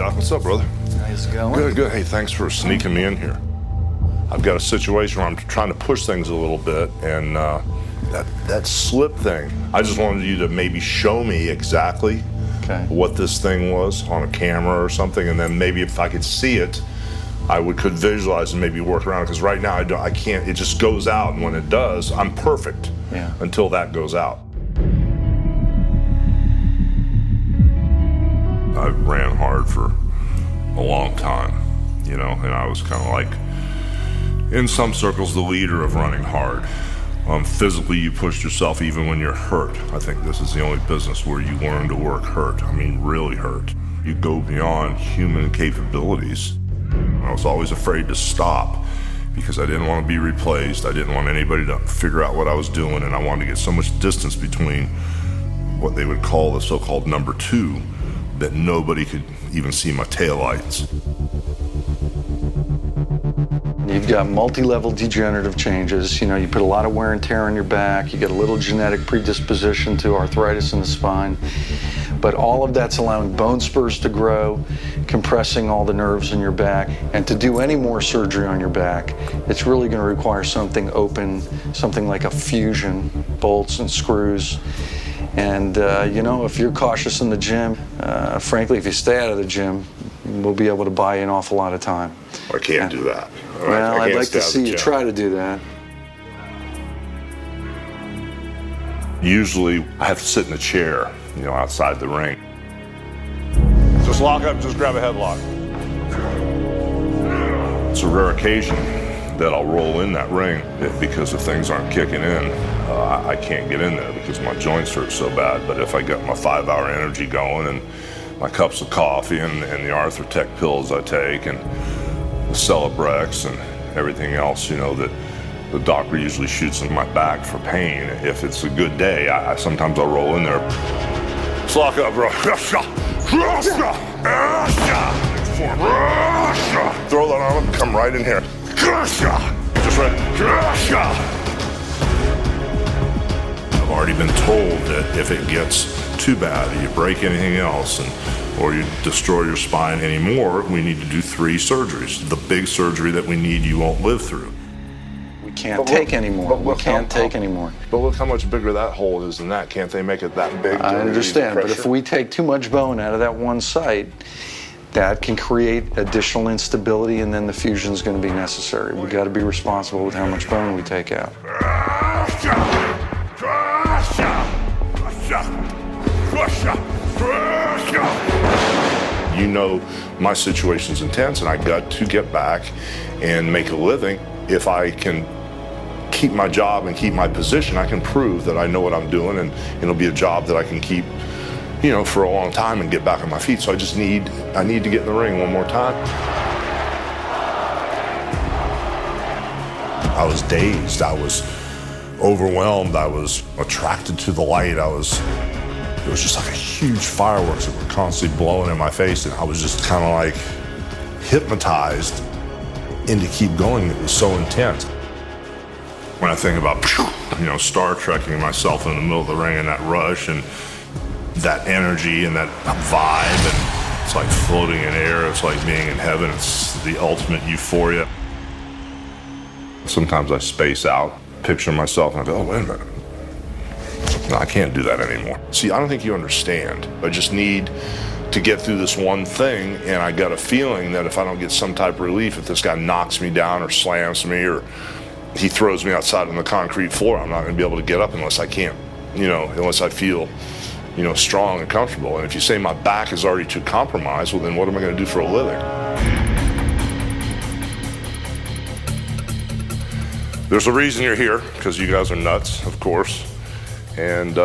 Doc. What's up, brother? How's it going? Good, good. Hey, thanks for sneaking me in here. I've got a situation where I'm trying to push things a little bit, and that slip thing, I just wanted you to maybe show me exactly what this thing was on a camera or something, and then maybe if I could see it, could visualize and maybe work around it, because right now I can't, it just goes out, and when it does, I'm perfect until that goes out. I ran hard for a long time, you know, and I was kind of like, in some circles, the leader of running hard. Physically, you push yourself even when you're hurt. I think this is the only business where you learn to work hurt. I mean, really hurt. You go beyond human capabilities. I was always afraid to stop because I didn't want to be replaced. I didn't want anybody to figure out what I was doing, and I wanted to get so much distance between what they would call the so-called number two that nobody could even see my taillights. You've got multi-level degenerative changes. You know, you put a lot of wear and tear on your back. You get a little genetic predisposition to arthritis in the spine. But all of that's allowing bone spurs to grow, compressing all the nerves in your back. And to do any more surgery on your back, it's really going to require something open, something like a fusion, bolts and screws. And, you know, if you're cautious in the gym, frankly, if you stay out of the gym, we'll be able to buy you an awful lot of time. I can't do that. Well, I'd like to see you try to do that. Usually, I have to sit in a chair, you know, outside the ring. Just lock up, just grab a headlock. It's a rare occasion that I'll roll in that ring because if things aren't kicking in, I can't get in there because my joints hurt so bad. But if I get my 5-hour energy going and my cups of coffee and the Arthur-Tech pills I take and the Celebrex and everything else, you know, that the doctor usually shoots in my back for pain. If it's a good day, sometimes I'll roll in there. Just lock up, bro. Throw that on him, come right in here. Just right. I've already been told that if it gets too bad, or you break anything else, or you destroy your spine anymore, we need to do 3 surgeries. The big surgery that we need, you won't live through. We can't take anymore. We can't take anymore. But look how much bigger that hole is than that. Can't they make it that big? I understand, but if we take too much bone out of that one site, that can create additional instability, and then the fusion is going to be necessary. We've got to be responsible with how much bone we take out. You know, my situation's intense, and I got to get back and make a living. If I can keep my job and keep my position, I can prove that I know what I'm doing, and it'll be a job that I can keep, you know, for a long time and get back on my feet. So I need to get in the ring one more time. I was dazed, I was overwhelmed, I was attracted to the light, it was just like a huge fireworks that were constantly blowing in my face, and I was just kind of like hypnotized into keep going. It was so intense. When I think about, you know, Star Trekking myself in the middle of the ring and that rush and that energy and that vibe, and it's like floating in air, it's like being in heaven, it's the ultimate euphoria. Sometimes I space out, picture myself, and I go, oh, wait a minute. No, I can't do that anymore. See, I don't think you understand. I just need to get through this one thing, and I got a feeling that if I don't get some type of relief, if this guy knocks me down or slams me or he throws me outside on the concrete floor, I'm not going to be able to get up unless I can't, you know, unless I feel, you know, strong and comfortable. And if you say my back is already too compromised, well, then what am I going to do for a living? There's a reason you're here, because you guys are nuts, of course. And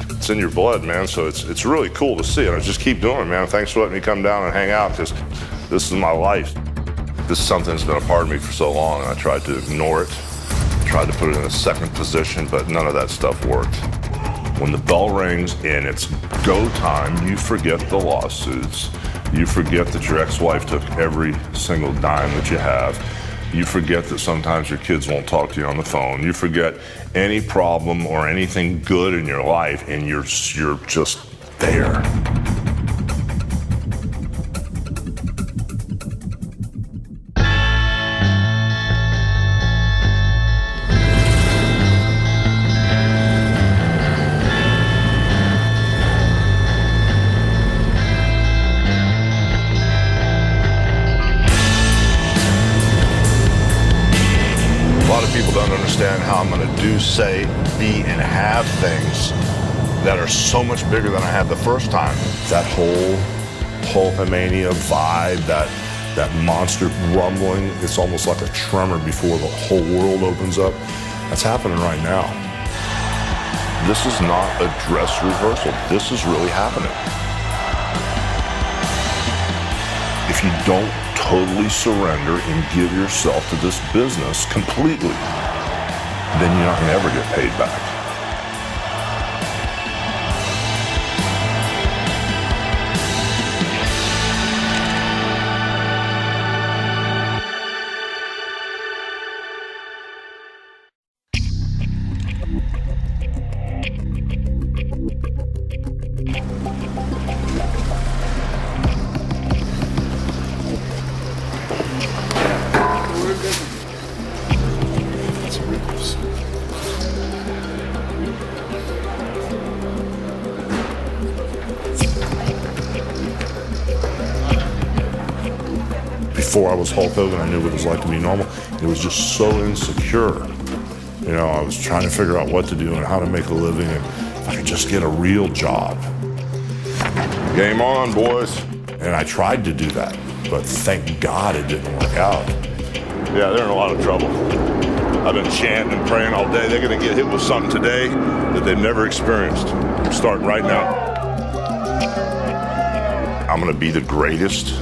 it's in your blood, man, so it's really cool to see. And I just keep doing it, man. Thanks for letting me come down and hang out, because this is my life. This is something that's been a part of me for so long, and I tried to ignore it, tried to put it in a second position, but none of that stuff worked. When the bell rings and it's go time, you forget the lawsuits. You forget that your ex-wife took every single dime that you have. You forget that sometimes your kids won't talk to you on the phone. You forget any problem or anything good in your life, and you're just there. how I'm going to do, say, be, and have things that are so much bigger than I had the first time. That whole Hulkamania vibe, that monster rumbling, it's almost like a tremor before the whole world opens up. That's happening right now. This is not a dress rehearsal. This is really happening. If you don't totally surrender and give yourself to this business completely, then you're not going to ever get paid back. Before I was Hulk Hogan, I knew what it was like to be normal. It was just so insecure. You know, I was trying to figure out what to do and how to make a living, and if I could just get a real job. Game on, boys. And I tried to do that, but thank God it didn't work out. Yeah, they're in a lot of trouble. I've been chanting and praying all day. They're gonna get hit with something today that they've never experienced. I'm starting right now. I'm gonna be the greatest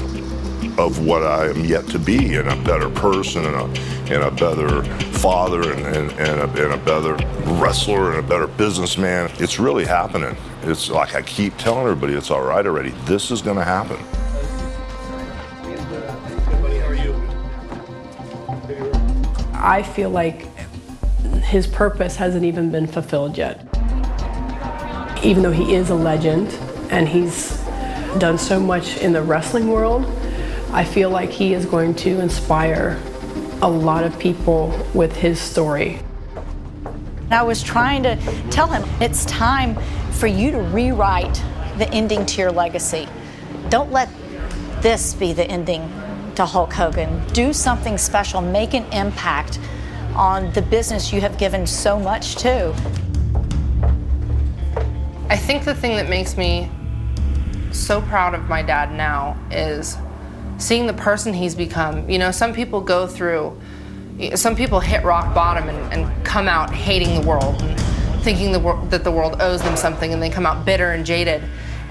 of what I am yet to be, and a better person, and a better father, and a better wrestler, and a better businessman. It's really happening. It's like I keep telling everybody, it's all right already. This is gonna happen. I feel like his purpose hasn't even been fulfilled yet. Even though he is a legend and he's done so much in the wrestling world, I feel like he is going to inspire a lot of people with his story. I was trying to tell him, it's time for you to rewrite the ending to your legacy. Don't let this be the ending to Hulk Hogan. Do something special, make an impact on the business you have given so much to. I think the thing that makes me so proud of my dad now is seeing the person he's become. You know, some people go through, some people hit rock bottom and come out hating the world and thinking that the world owes them something, and they come out bitter and jaded.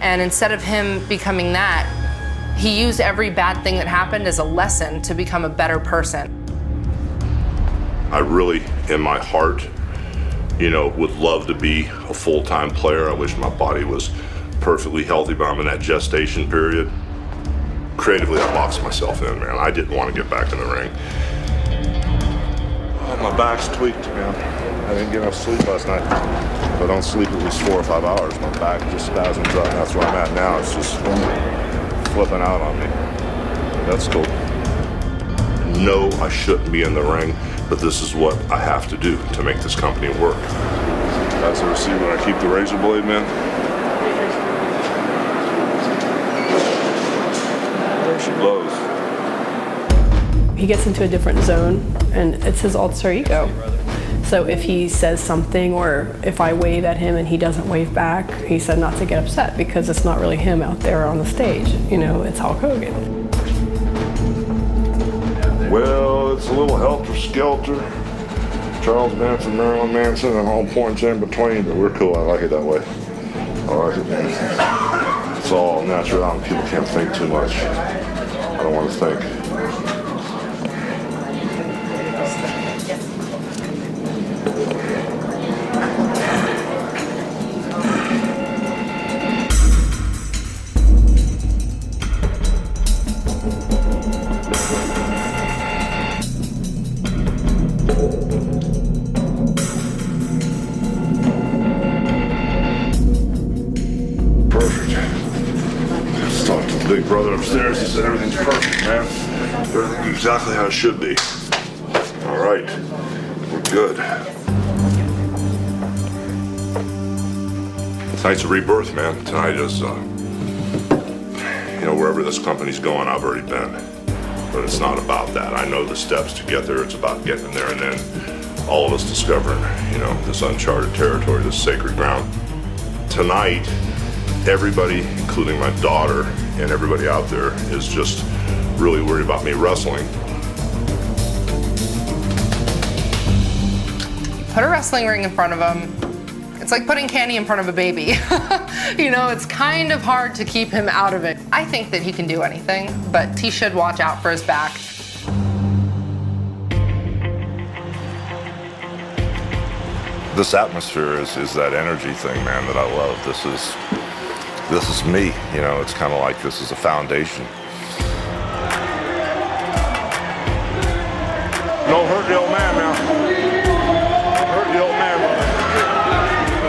And instead of him becoming that, he used every bad thing that happened as a lesson to become a better person. I really, in my heart, you know, would love to be a full-time player. I wish my body was perfectly healthy, but I'm in that gestation period. Creatively, I boxed myself in, man. I didn't want to get back in the ring. Oh, my back's tweaked, man. I didn't get enough sleep last night. If I don't sleep at least 4 or 5 hours, my back just spasms up. That's where I'm at now. It's just flipping out on me. That's cool. No, I shouldn't be in the ring, but this is what I have to do to make this company work. Guys ever see when I keep the razor blade, man? She blows. He gets into a different zone, and it's his alter ego. So if he says something, or if I wave at him and he doesn't wave back, he said not to get upset because it's not really him out there on the stage. You know, it's Hulk Hogan. Well, it's a little helter-skelter. Charles Manson, Marilyn Manson, and all points in between, but we're cool. I like it that way. I like it, man. It's all natural, and people can't think too much. I don't want to think. Big brother upstairs, he said everything's perfect, man. Everything's exactly how it should be. All right, we're good. Tonight's a rebirth, man. Tonight is, you know, wherever this company's going, I've already been. But it's not about that. I know the steps to get there. It's about getting there and then all of us discovering, this uncharted territory, this sacred ground. Tonight, everybody, including my daughter and everybody out there, is just really worried about me wrestling. Put a wrestling ring in front of him. It's like putting candy in front of a baby. It's kind of hard to keep him out of it. I think that he can do anything, but he should watch out for his back. This atmosphere is that energy thing, man, that I love. This is me, it's kind of like this is a foundation. Don't hurt the old man now. Don't hurt the old man, brother.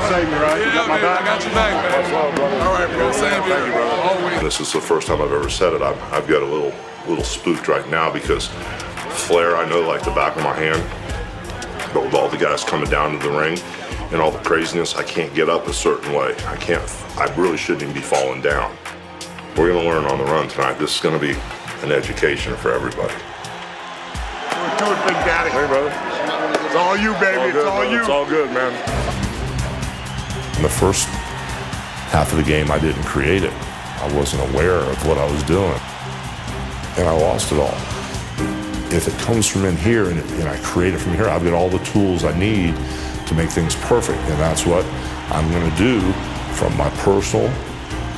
Save me, right? You got my back? I got your back, man. That's all, brother. All right, bro. Same here. Thank you, brother. Always. This is the first time I've ever said it. I've got a little spooked right now because Flair, I know like the back of my hand, but with all the guys coming down to the ring and all the craziness, I can't get up a certain way. I really shouldn't even be falling down. We're gonna learn on the run tonight. This is gonna be an education for everybody. Do it, Big Daddy. Hey, brother. It's all you, baby. It's all you. It's all good, man. In the first half of the game, I didn't create it. I wasn't aware of what I was doing, and I lost it all. If it comes from in here and I create it from here, I've got all the tools I need to make things perfect, and that's what I'm going to do from my personal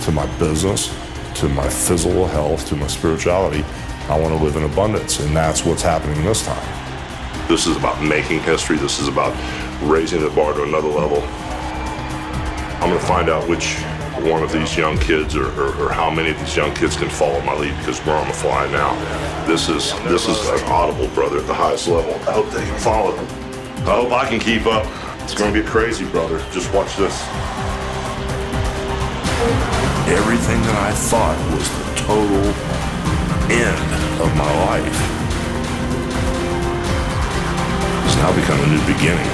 to my business to my physical health to my spirituality. I want to live in abundance, and that's what's happening this time. This is about making history. This is about raising the bar to another level. I'm going to find out which one of these young kids or how many of these young kids can follow my lead, because we're on the fly now. This is an audible, brother, at the highest level. I hope they can follow. I hope I can keep up. It's going to get crazy, brother. Just watch this. Everything that I thought was the total end of my life has now become a new beginning.